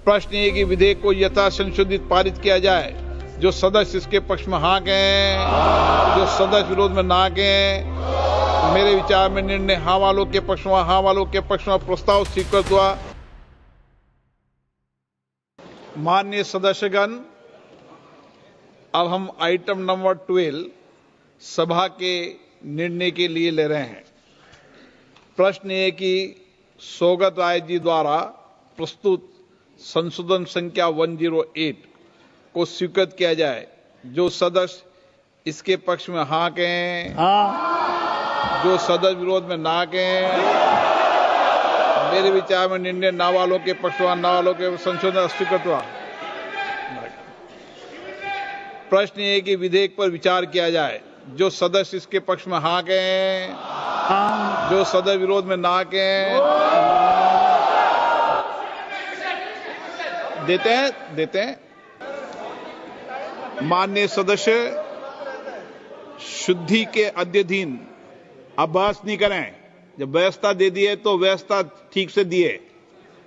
प्रश्न ये कि विधेयक को यथा संशोधित पारित किया जाए। जो सदस्य इसके पक्ष में हाँ कहें, जो सदस्य विरोध में ना कहें। मेरे विचार में निर्णय हाँ वालों के पक्ष में, हाँ वालों के पक्ष में प्रस्ताव स्वीकृत हुआ। माननीय सदस्यगण, अब हम आइटम नंबर 12 सभा के निर्णय के लिए ले रहे हैं। प्रश्न ये कि सौगत राय जी द्वारा प्रस्तुत संशोधन संख्या 108 को स्वीकृत किया जाए। जो सदस्य इसके पक्ष में हाँ कहें, हाँ। जो सदस्य विरोध में ना कहें। मेरे विचार में निर्णय ना वालों के पक्ष में, ना वालों के संशोधन स्वीकृत हुआ। प्रश्न ये कि विधेयक पर विचार किया जाए। जो सदस्य इसके पक्ष में हाँ कहें, हाँ। जो सदस्य विरोध में ना कहें। देते हैं। माननीय सदस्य, शुद्धि के अध्ययन अब बहस नहीं करें। जब व्यवस्था दे दी है तो व्यवस्था ठीक से दिए,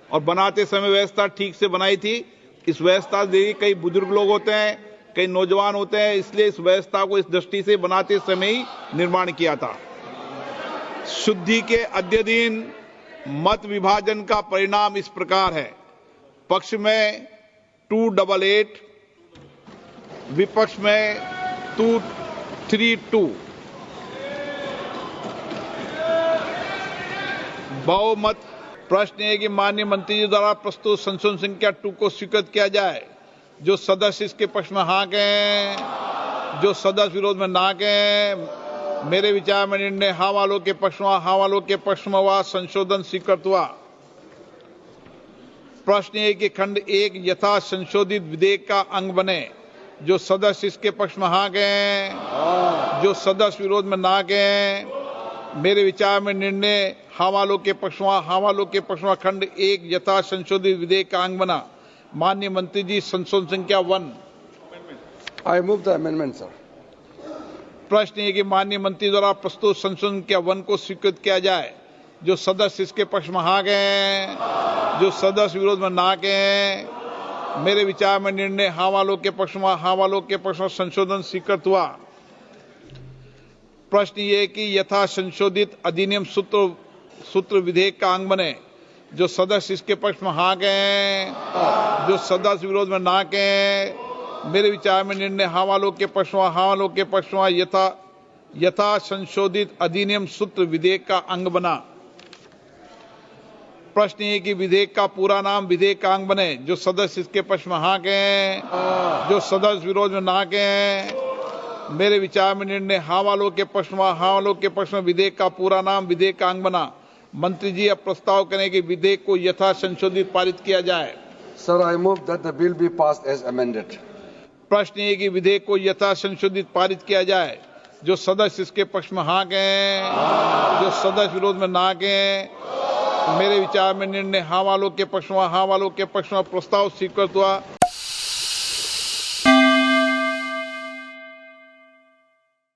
और बनाते समय व्यवस्था ठीक से बनाई थी। इस व्यवस्था दे कई बुजुर्ग लोग होते हैं, कई नौजवान होते हैं, इसलिए इस व्यवस्था को इस दृष्टि से बनाते समय ही निर्माण किया था। शुद्धि के अध्ययन मत विभाजन का परिणाम इस प्रकार है। पक्ष में 288, विपक्ष में 232। बहुमत। प्रश्न है कि माननीय मंत्री जी द्वारा प्रस्तुत संशोधन संख्या 2 को स्वीकृत किया जाए। जो सदस्य इसके पक्ष में हाँ कहें, जो सदस्य विरोध में ना कहें। मेरे विचार में निर्णय हाँ वालों के पक्ष में, हाँ वालों के पक्ष में हुआ। संशोधन स्वीकृत हुआ। प्रश्न है कि खंड 1 यथा संशोधित विधेयक का अंग बने। जो सदस्य इसके पक्ष में हाँ कहें, जो सदस्य विरोध में ना कहें। मेरे विचार में निर्णय हाँ वालों के पक्ष में, हाँ वालों के पक्ष में खंड 1 यथा संशोधित विधेयक का अंग बना। माननीय मंत्री जी, संशोधन संख्या 1। I move the amendment, sir. प्रश्न है कि माननीय मंत्री द्वारा प्रस्तुत संशोधन संख्या 1 को स्वीकृत किया जाए। जो सदस्य इसके पक्ष में हाँ कहें, जो सदस्य विरोध में ना कहें। मेरे विचार में निर्णय हाँ वालों के पक्ष में, हाँ वालों के पक्ष में संशोधन स्वीकृत हुआ। प्रश्न ये कि यथा संशोधित अधिनियम सूत्र विधेयक का अंग बने। जो सदस्य इसके पक्ष में हाँ कहें, जो सदस्य विरोध में ना कहें। मेरे विचार में निर्णय हाँ वालों के पक्ष में, हाँ वालों के पक्ष में यथा संशोधित अधिनियम सूत्र विधेयक का अंग बना। प्रश्न ये कि विधेयक का पूरा नाम विधेयक का अंग बने। जो सदस्य इसके पक्ष में हाँ कहें, जो सदस्य विरोध में ना कहें। मेरे विचार में निर्णय हाँ वालों के पक्ष में, हाँ वालों के पक्ष में विधेयक का पूरा नाम विधेयक का अंग बना। मंत्री जी अब प्रस्ताव करें कि विधेयक को यथा संशोधित पारित किया जाए। Sir, I move that the bill be passed as amended. प्रश्न ये कि विधेयक को यथा संशोधित पारित किया जाए। जो सदस्य इसके पक्ष में हाँ कहें, जो सदस्य विरोध में ना कहें। मेरे विचार में निर्णय हाँ वालों के पक्ष में, हाँ वालों के पक्ष में प्रस्ताव स्वीकृत हुआ।